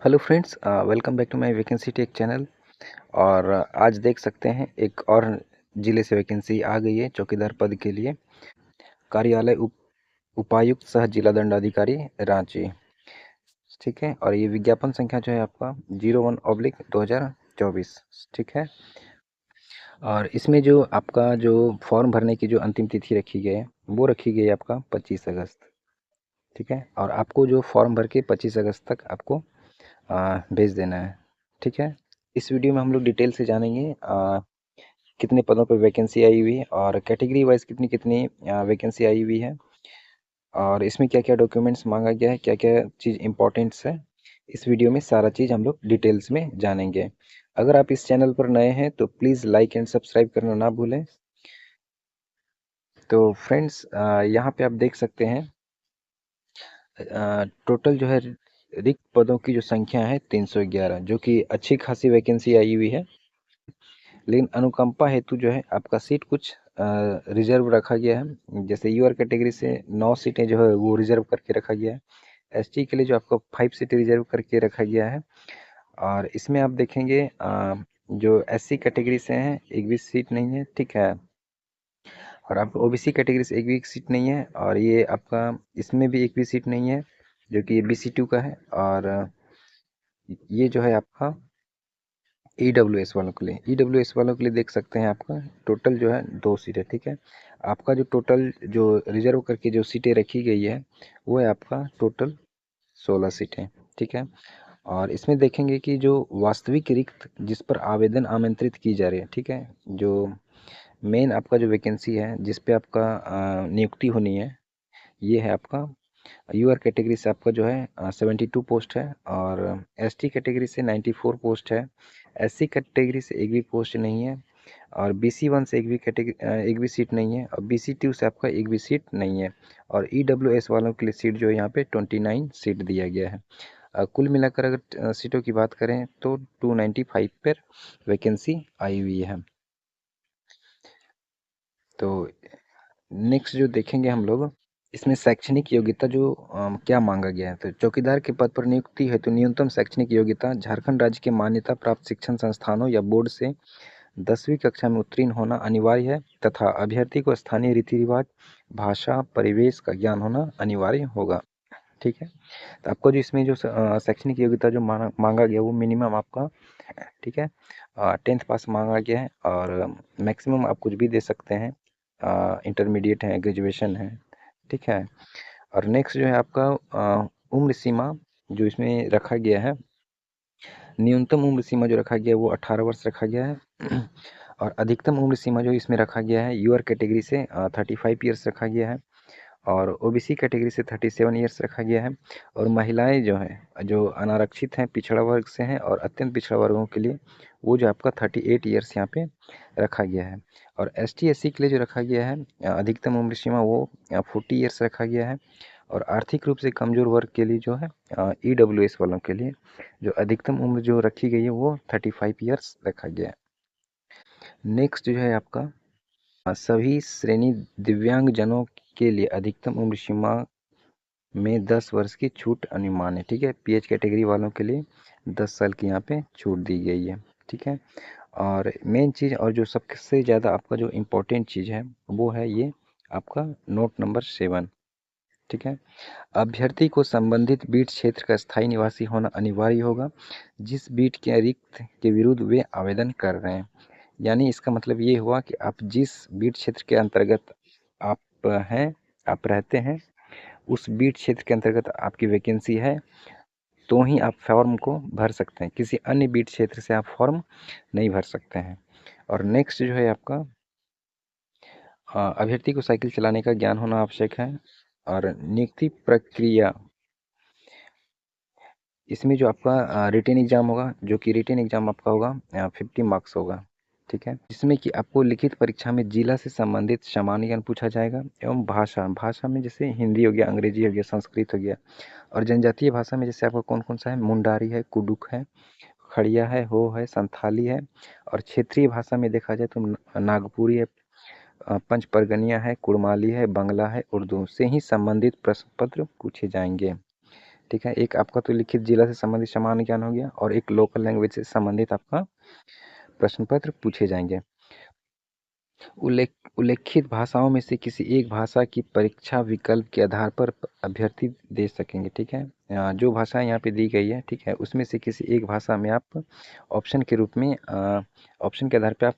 Hello friends, welcome back to my vacancy tech channel. और आज देख सकते हैं एक और ज़िले से वैकेंसी आ गई है चौकीदार पद के लिए। कार्यालय उपायुक्त सह जिला दंडाधिकारी रांची। ठीक है, और ये विज्ञापन संख्या जो है आपका 01/2024। ठीक है, और इसमें जो आपका जो फॉर्म भरने की जो अंतिम तिथि रखी गई है वो रखी गई है आपका 25 अगस्त। ठीक है, और आपको जो फॉर्म भर के 25 अगस्त तक आपको भेज देना है। ठीक है, इस वीडियो में हम लोग डिटेल से जानेंगे कितने पदों पर वैकेंसी आई हुई है और कैटेगरी वाइज कितनी कितनी वैकेंसी आई हुई है, और इसमें क्या क्या डॉक्यूमेंट्स मांगा गया है, क्या क्या चीज़ इंपॉर्टेंट्स है। इस वीडियो में सारा चीज़ हम लोग डिटेल्स में जानेंगे। अगर आप इस चैनल पर नए हैं तो प्लीज़ लाइक एंड सब्सक्राइब करना ना भूलें। तो फ्रेंड्स, यहाँ पे आप देख सकते हैं टोटल जो है रिक्त पदों की जो संख्या है 311, जो कि अच्छी खासी वैकेंसी आई हुई है। लेकिन अनुकंपा हेतु जो है आपका सीट कुछ रिजर्व रखा गया है। जैसे यूआर कैटेगरी से 9 सीटें जो है वो रिजर्व करके रखा गया है। एसटी के लिए जो आपको 5 सीटें रिजर्व करके रखा गया है। और इसमें आप देखेंगे जो एससी कैटेगरी से हैं एक भी सीट नहीं है। ठीक है, और आप ओबीसी कैटेगरी से एक भी सीट नहीं है, और ये आपका इसमें भी एक भी सीट नहीं है, जो कि ये BC2 का है। और ये जो है आपका EWS वालों के लिए, EWS वालों के लिए देख सकते हैं आपका टोटल जो है 2 सीटें। ठीक है, आपका जो टोटल जो रिजर्व करके जो सीटें रखी गई है वो है आपका टोटल 16 सीटें। ठीक है, और इसमें देखेंगे कि जो वास्तविक रिक्त जिस पर आवेदन आमंत्रित की जा रही है, ठीक है, जो मेन आपका जो वैकेंसी है जिस पे आपका नियुक्ति होनी है, ये है आपका यूआर कैटेगरी से आपका जो है 72 पोस्ट है, और एसटी कैटेगरी से 94 पोस्ट है। एससी कैटेगरी से एक भी पोस्ट नहीं है, और BC1 से एक भी सीट नहीं है, और BC2 से आपका एक भी सीट नहीं है। और EWS वालों के लिए सीट जो है यहाँ पे 29 सीट दिया गया है। कुल मिलाकर अगर सीटों की बात करें तो 295 पर वैकेंसी आई हुई है। तो नेक्स्ट जो देखेंगे हम लोग, इसमें शैक्षणिक योग्यता जो क्या मांगा गया है। तो चौकीदार के पद पर नियुक्ति हेतु न्यूनतम शैक्षणिक योग्यता झारखंड राज्य के मान्यता प्राप्त शिक्षण संस्थानों या बोर्ड से 10वीं कक्षा में उत्तीर्ण होना अनिवार्य है, तथा अभ्यर्थी को स्थानीय रीति रिवाज, भाषा, परिवेश का ज्ञान होना अनिवार्य होगा। ठीक है, तो आपको जो इसमें जो शैक्षणिक योग्यता जो मांगा गया वो मिनिमम आपका, ठीक है, 10th पास मांगा गया है, और मैक्सिमम आप कुछ भी दे सकते हैं। इंटरमीडिएट है, ग्रेजुएशन है। ठीक है, और नेक्स्ट जो है आपका उम्र सीमा जो इसमें रखा गया है, न्यूनतम उम्र सीमा जो रखा गया है वो 18 वर्ष रखा गया है। और अधिकतम उम्र सीमा जो इसमें रखा गया है यूआर कैटेगरी से 35 ईयर्स रखा गया है, और ओबीसी कैटेगरी से 37 ईयर्स रखा गया है। और महिलाएं जो हैं जो अनारक्षित हैं, पिछड़ा वर्ग से हैं और अत्यंत पिछड़ा वर्गों के लिए वो जो आपका 38 ईयर्स यहाँ पे रखा गया है। और ST SC के लिए जो रखा गया है अधिकतम उम्र सीमा वो 40 ईयर्स रखा गया है। और आर्थिक रूप से कमज़ोर वर्ग के लिए जो है EWS वालों के लिए जो अधिकतम उम्र जो रखी गई है वो 35 ईयर्स रखा गया है। नेक्स्ट जो है आपका सभी श्रेणी दिव्यांग जनों के लिए अधिकतम उम्र सीमा में 10 वर्ष की छूट अनुमान है। ठीक है, PH कैटेगरी वालों के लिए 10 साल की यहाँ पे छूट दी गई है। ठीक है, और मेन चीज़ और जो सबसे ज़्यादा आपका जो इम्पोर्टेंट चीज़ है वो है ये आपका नोट नंबर 7। ठीक है, अभ्यर्थी को संबंधित बीट क्षेत्र का स्थायी निवासी होना अनिवार्य होगा जिस बीट के रिक्त के विरुद्ध वे आवेदन कर रहे हैं। यानी इसका मतलब ये हुआ कि आप जिस बीट क्षेत्र के अंतर्गत आप हैं, आप रहते हैं, उस बीट क्षेत्र के अंतर्गत आपकी वैकेंसी है तो ही आप फॉर्म को भर सकते हैं। किसी अन्य बीट क्षेत्र से आप फॉर्म नहीं भर सकते हैं। और नेक्स्ट जो है आपका अभ्यर्थी को साइकिल चलाने का ज्ञान होना आवश्यक है। और नियुक्ति प्रक्रिया, इसमें जो आपका रिटेन एग्ज़ाम होगा, जो कि रिटेन एग्ज़ाम आपका होगा 50 मार्क्स होगा। ठीक है, जिसमें कि आपको लिखित परीक्षा में जिला से संबंधित सामान्य ज्ञान पूछा जाएगा, एवं भाषा में जैसे हिंदी हो गया, अंग्रेजी हो गया, संस्कृत हो गया। और जनजातीय भाषा में जैसे आपका कौन कौन सा है, मुंडारी है, कुडुक है, खड़िया है, हो है, संथाली है। और क्षेत्रीय भाषा में देखा जाए तो नागपुरी है, पंच परगनिया है, कुड़माली है, बंगला है, उर्दू से ही संबंधित प्रश्न पत्र पूछे जाएंगे। ठीक है। एक आपका तो लिखित जिला से संबंधित सामान्य ज्ञान हो गया, और एक लोकल लैंग्वेज से संबंधित आपका प्रश्न पत्र पूछे जाएंगे। उल्लेखित भाषाओं में से किसी एक भाषा की परीक्षा विकल्प के आधार पर अभ्यर्थी दे सकेंगे, ठीक है। जो भाषा यहाँ पे दी गई है, ठीक है, उसमें से किसी एक भाषा में आप ऑप्शन के रूप में ऑप्शन के आधार पर आप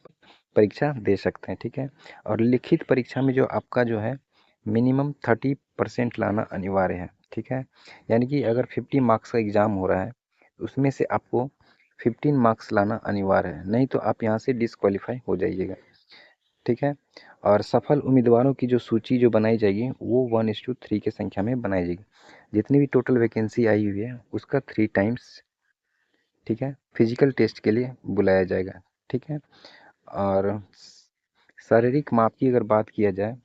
परीक्षा दे सकते हैं, ठीक है। और लिखित परीक्षा में जो आपका जो है मिनिमम 30% लाना अनिवार्य है, ठीक है। यानी कि अगर 50 मार्क्स का एग्ज़ाम हो रहा है, उसमें से आपको 15 मार्क्स लाना अनिवार्य है, नहीं तो आप यहाँ से डिसक्वालीफाई हो जाइएगा, ठीक है। और सफल उम्मीदवारों की जो सूची जो बनाई जाएगी वो 1:3 की संख्या में बनाई जाएगी। जितनी भी टोटल वैकेंसी आई हुई है उसका 3 टाइम्स, ठीक है, फिजिकल टेस्ट के लिए बुलाया जाएगा, ठीक है। और शारीरिक माप की अगर बात किया जाए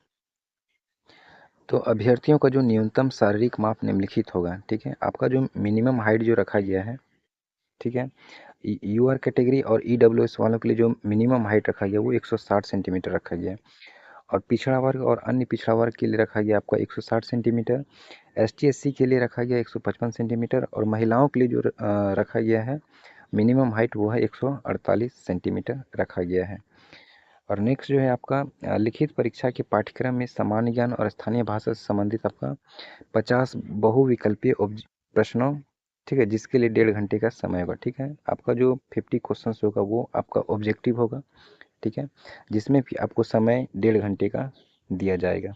तो अभ्यर्थियों का जो न्यूनतम शारीरिक माप निम्नलिखित होगा, ठीक है। आपका जो मिनिमम हाइट जो रखा गया है, ठीक है, यूआर कैटेगरी और ईडब्ल्यूएस वालों के लिए जो मिनिमम हाइट रखा गया वो 160 सेंटीमीटर रखा गया है। और पिछड़ा वर्ग और अन्य पिछड़ा वर्ग के लिए रखा गया आपका 160 सेंटीमीटर, एसटी एससी के लिए रखा गया 155 सेंटीमीटर, और महिलाओं के लिए जो रखा गया है मिनिमम हाइट वो है 148 सेंटीमीटर रखा गया है। और नेक्स्ट जो है आपका लिखित परीक्षा के पाठ्यक्रम में सामान्य ज्ञान और स्थानीय भाषा से संबंधित आपका 50 बहुविकल्पीय प्रश्नों, ठीक है, जिसके लिए 1.5 घंटे का समय होगा, ठीक है। आपका जो 50 क्वेश्चंस होगा वो आपका ऑब्जेक्टिव होगा, ठीक है, जिसमें भी आपको समय 1.5 घंटे का दिया जाएगा,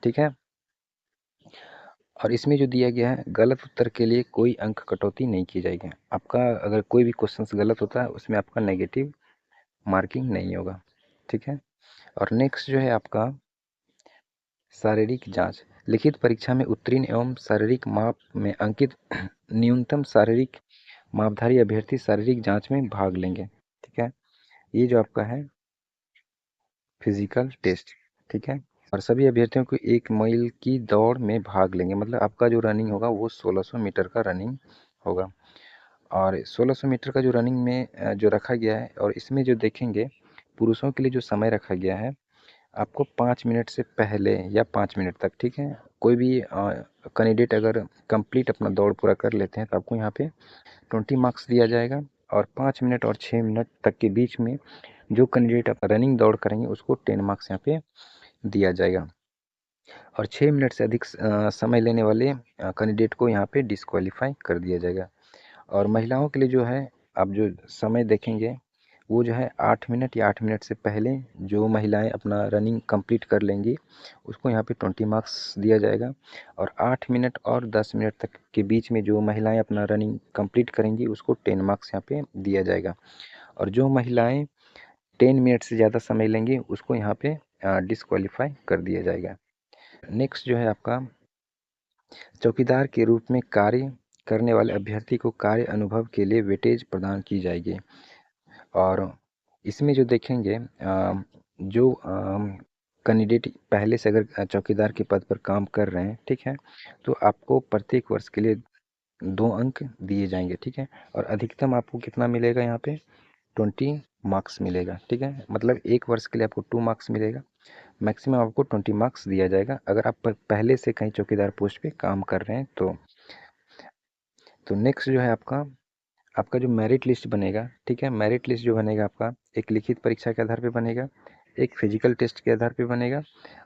ठीक है। और इसमें जो दिया गया है गलत उत्तर के लिए कोई अंक कटौती नहीं की जाएगी। आपका अगर कोई भी क्वेश्चन गलत होता है उसमें आपका नेगेटिव मार्किंग नहीं होगा, ठीक है। और नेक्स्ट जो है आपका शारीरिक जांच। लिखित परीक्षा में उत्तीर्ण एवं शारीरिक माप में अंकित न्यूनतम शारीरिक मापधारी अभ्यर्थी शारीरिक जांच में भाग लेंगे, ठीक है। ये जो आपका है फिजिकल टेस्ट, ठीक है। और सभी अभ्यर्थियों को 1 मील की दौड़ में भाग लेंगे, मतलब आपका जो रनिंग होगा वो 1600 मीटर का रनिंग होगा। और 1600 मीटर का जो रनिंग में जो रखा गया है, और इसमें जो देखेंगे पुरुषों के लिए जो समय रखा गया है आपको 5 मिनट से पहले या 5 मिनट तक, ठीक है। कोई भी कैंडिडेट अगर कंप्लीट अपना दौड़ पूरा कर लेते हैं तो आपको यहाँ पे 20 मार्क्स दिया जाएगा। और 5 मिनट और 6 मिनट तक के बीच में जो कैंडिडेट रनिंग दौड़ करेंगे उसको 10 मार्क्स यहाँ पे दिया जाएगा। और 6 मिनट से अधिक समय लेने वाले कैंडिडेट को यहाँ पे डिस्क्वालीफाई कर दिया जाएगा। और महिलाओं के लिए जो है आप जो समय देखेंगे वो जो है 8 मिनट या 8 मिनट से पहले जो महिलाएं अपना रनिंग कंप्लीट कर लेंगी उसको यहाँ पे 20 मार्क्स दिया जाएगा। और 8 मिनट और 10 मिनट तक के बीच में जो महिलाएं अपना रनिंग कंप्लीट करेंगी उसको 10 मार्क्स यहाँ पे दिया जाएगा। और जो महिलाएं 10 मिनट से ज़्यादा समय लेंगी उसको यहाँ पे डिस्क्वालीफाई कर दिया जाएगा। नेक्स्ट जो है आपका चौकीदार के रूप में कार्य करने वाले अभ्यर्थी को कार्य अनुभव के लिए वेटेज प्रदान की जाएगी। और इसमें जो देखेंगे जो कैंडिडेट पहले से अगर चौकीदार के पद पर काम कर रहे हैं, ठीक है, तो आपको प्रत्येक वर्ष के लिए 2 अंक दिए जाएंगे, ठीक है। और अधिकतम आपको कितना मिलेगा यहाँ पे 20 मार्क्स मिलेगा, ठीक है। मतलब एक वर्ष के लिए आपको 2 मार्क्स मिलेगा, मैक्सिमम आपको 20 मार्क्स दिया जाएगा अगर आप पहले से कहीं चौकीदार पोस्ट पे काम कर रहे हैं तो नेक्स्ट जो है आपका आपका जो मेरिट लिस्ट बनेगा, ठीक है, मेरिट लिस्ट जो बनेगा आपका एक लिखित परीक्षा के आधार पे बनेगा, एक फिजिकल टेस्ट के आधार पे बनेगा,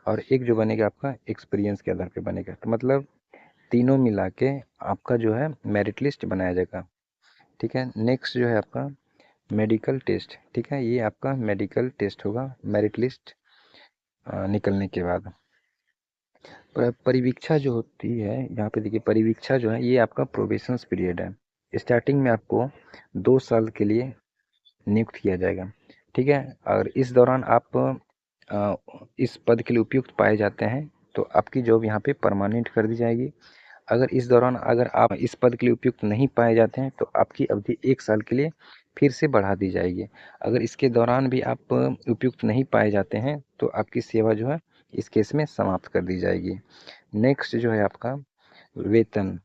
और एक जो बनेगा आपका एक्सपीरियंस के आधार पे बनेगा। तो मतलब तीनों मिला के आपका जो है मेरिट लिस्ट बनाया जाएगा, ठीक है। नेक्स्ट जो है आपका मेडिकल टेस्ट, ठीक है, ये आपका मेडिकल टेस्ट होगा मेरिट लिस्ट निकलने के बाद। परिवीक्षा जो होती है यहाँ पे देखिए, परिवीक्षा जो है ये आपका प्रोबेशंस पीरियड है। स्टार्टिंग में आपको 2 साल के लिए नियुक्त किया जाएगा, ठीक है। और इस दौरान आप इस पद के लिए उपयुक्त पाए जाते हैं तो आपकी जॉब यहाँ पे परमानेंट कर दी जाएगी। अगर इस दौरान अगर आप इस पद के लिए उपयुक्त नहीं पाए जाते हैं तो आपकी अवधि 1 साल के लिए फिर से बढ़ा दी जाएगी। अगर इसके दौरान भी आप उपयुक्त नहीं पाए जाते हैं तो आपकी सेवा जो है इस केस में समाप्त कर दी जाएगी। नेक्स्ट जो है आपका वेतन।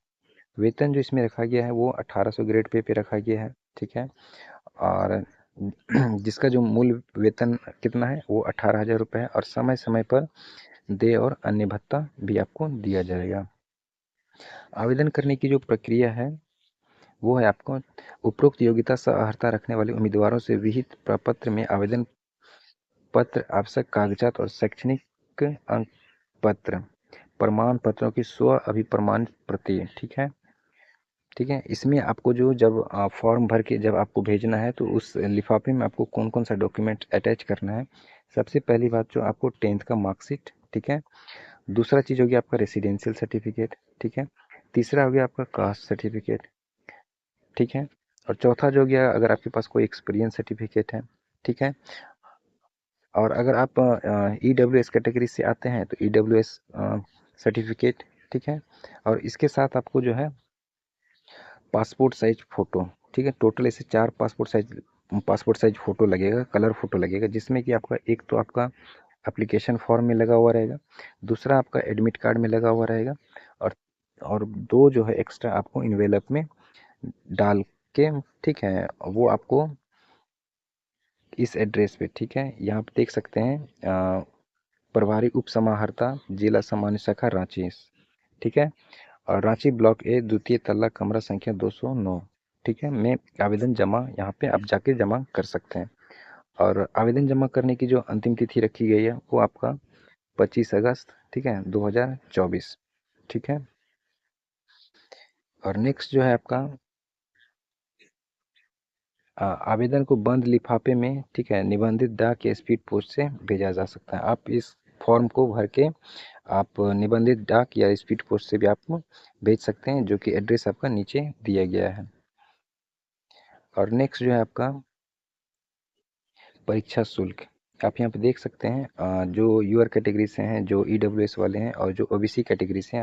वेतन जो इसमें रखा गया है वो 1800 ग्रेड पे रखा गया है, ठीक है। और जिसका जो मूल वेतन कितना है वो 18,000 रुपये है, और समय समय पर देय और अन्य भत्ता भी आपको दिया जाएगा। आवेदन करने की जो प्रक्रिया है वो है आपको उपरोक्त योग्यता सह अर्हता रखने वाले उम्मीदवारों से विहित प्रपत्र में आवेदन पत्र, आवश्यक कागजात और शैक्षणिक अंक पत्र, प्रमाण पत्रों की स्व अभिप्रमाणित प्रति, ठीक है। ठीक है, इसमें आपको जो जब फॉर्म भर के जब आपको भेजना है तो उस लिफाफे में आपको कौन कौन सा डॉक्यूमेंट अटैच करना है। सबसे पहली बात जो आपको 10th का मार्कशीट, ठीक है। दूसरा चीज़ हो गया आपका रेसिडेंशियल सर्टिफिकेट, ठीक है। तीसरा हो गया आपका कास्ट सर्टिफिकेट, ठीक है। और चौथा जो हो गया अगर आपके पास कोई एक्सपीरियंस सर्टिफिकेट है, ठीक है। और अगर आप EWS कैटेगरी से आते हैं तो EWS सर्टिफिकेट, ठीक है। और इसके साथ आपको जो है पासपोर्ट साइज फ़ोटो, ठीक है। टोटल ऐसे 4 पासपोर्ट साइज फ़ोटो लगेगा, कलर फ़ोटो लगेगा, जिसमें कि आपका एक तो आपका एप्लीकेशन फॉर्म में लगा हुआ रहेगा, दूसरा आपका एडमिट कार्ड में लगा हुआ रहेगा, और और 2 जो है एक्स्ट्रा आपको इन्वेलप में डाल के, ठीक है, वो आपको इस एड्रेस पे, ठीक है, यहाँ पे देख सकते हैं प्रभारी उप समाहर्ता जिला सामान्य शाखा रांची, ठीक है। और रांची ब्लॉक ए, द्वितीय तल्ला, कमरा संख्या 209, ठीक है, में आवेदन जमा यहाँ पे आप जाके जमा कर सकते हैं। और आवेदन जमा करने की जो अंतिम तिथि रखी गई है वो आपका 25 अगस्त, ठीक है, 2024, ठीक है। और नेक्स्ट जो है आपका आवेदन को बंद लिफाफे में, ठीक है, निबंधित डाक या स्पीड पोस्ट से भेजा जा सकता है। आप इस फॉर्म को भर के आप निबंधित डाक या स्पीड पोस्ट से भी आप भेज सकते हैं, जो कि एड्रेस आपका नीचे दिया गया है। और नेक्स्ट जो है आपका परीक्षा शुल्क, आप यहाँ पे देख सकते हैं जो यूआर कैटेगरी से हैं, जो EWS वाले हैं और जो OBC कैटेगरी से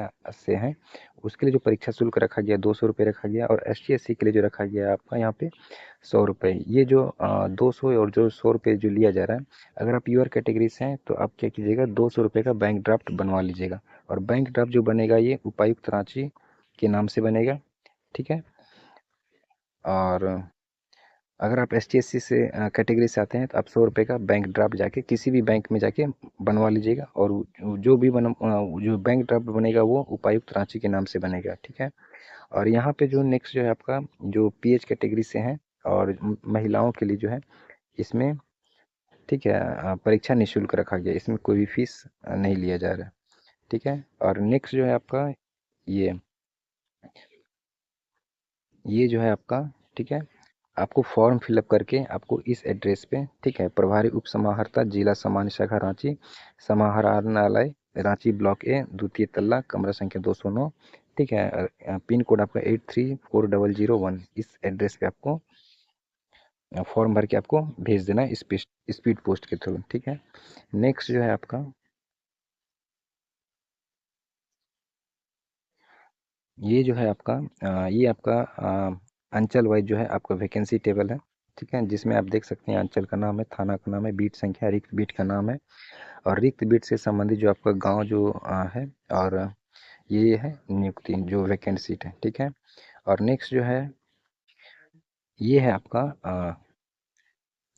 हैं उसके लिए जो परीक्षा शुल्क रखा गया 200 रुपये रखा गया, और ST SC के लिए जो रखा गया आपका यहाँ पे 100 रुपये। ये जो 200 और जो 100 रुपये जो लिया जा रहा है, अगर आप यूआर कैटेगरी से हैं तो आप क्या कीजिएगा 200 रुपये का बैंक ड्राफ्ट बनवा लीजिएगा। और बैंक ड्राफ्ट जो बनेगा ये उपायुक्त रांची के नाम से बनेगा, ठीक है। और अगर आप ST SC से कैटेगरी से आते हैं तो आप 100 रुपये का बैंक ड्राफ्ट जाके किसी भी बैंक में जाके बनवा लीजिएगा, और जो बैंक ड्राफ्ट बनेगा वो उपायुक्त रांची के नाम से बनेगा, ठीक है। और यहाँ पे जो नेक्स्ट जो है आपका जो PH कैटेगरी से हैं और महिलाओं के लिए जो है इसमें, ठीक है, परीक्षा निःशुल्क रखा गया, इसमें कोई भी फीस नहीं लिया जा रहा है, ठीक है। और नेक्स्ट जो है आपका ये ये जो है आपका, ठीक है, आपको फॉर्म फिलअप करके आपको इस एड्रेस पे, ठीक है, प्रभारी उप समाहर्ता जिला सामान्य शाखा रांची, समाहरणालय रांची ब्लॉक ए, द्वितीय तल्ला, कमरा संख्या 209, ठीक है, पिन कोड आपका 834001, इस एड्रेस पे आपको फॉर्म भर के आपको भेज देना है स्पीड पोस्ट के थ्रू, ठीक है। नेक्स्ट जो है आपका ये जो है आपका ये आपका अंचल वाइज जो है आपका वैकेंसी टेबल है, ठीक है, जिसमें आप देख सकते हैं अंचल का नाम है, थाना का नाम है, बीट संख्या, रिक्त बीट का नाम है, और रिक्त बीट से संबंधित जो आपका गांव जो है, और ये है नियुक्ति जो वैकेंट सीट है, ठीक है। और नेक्स्ट जो है ये है आपका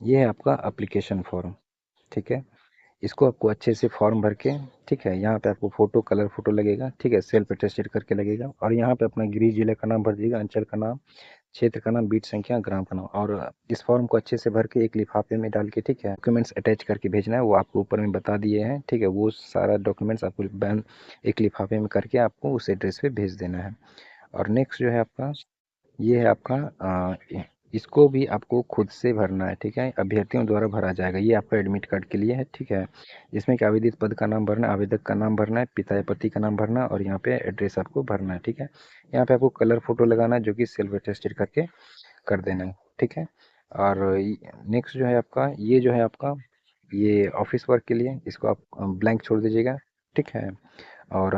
ये है आपका एप्लीकेशन फॉर्म, ठीक है। इसको आपको अच्छे से फॉर्म भर के, ठीक है, यहाँ पे आपको फोटो कलर फोटो लगेगा, ठीक है, सेल्फ अटेस्टेड करके लगेगा, और यहाँ पे अपना गृह जिले का नाम भर दीजिएगा, अंचल का नाम, क्षेत्र का नाम, बीट संख्या, ग्राम का नाम, और इस फॉर्म को अच्छे से भर के एक लिफाफे में डाल के, ठीक है, डॉक्यूमेंट्स अटैच करके भेजना है, वो आपको ऊपर में बता दिए हैं, ठीक है। वो सारा डॉक्यूमेंट्स आपको बैन एक लिफाफे में करके आपको उस एड्रेस पे भेज देना है। और नेक्स्ट जो है आपका ये है आपका इसको भी आपको खुद से भरना है, ठीक है, अभ्यर्थियों द्वारा भरा जाएगा, ये आपका एडमिट कार्ड के लिए है, ठीक है। जिसमें कि आवेदित पद का नाम भरना है, आवेदक का नाम भरना है, पिता या पति का नाम भरना है, और यहाँ पे एड्रेस आपको भरना है, ठीक है। यहाँ पे आपको कलर फोटो लगाना है जो कि सेल्फ अटेस्टेड करके कर देना है, ठीक है। और नेक्स्ट जो है आपका ये जो है आपका ये ऑफिस वर्क के लिए, इसको आप ब्लैंक छोड़ दीजिएगा, ठीक है। और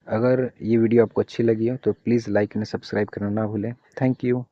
अगर ये वीडियो आपको अच्छी लगी हो तो प्लीज़ लाइक एंड सब्सक्राइब करना ना भूलें। Thank you.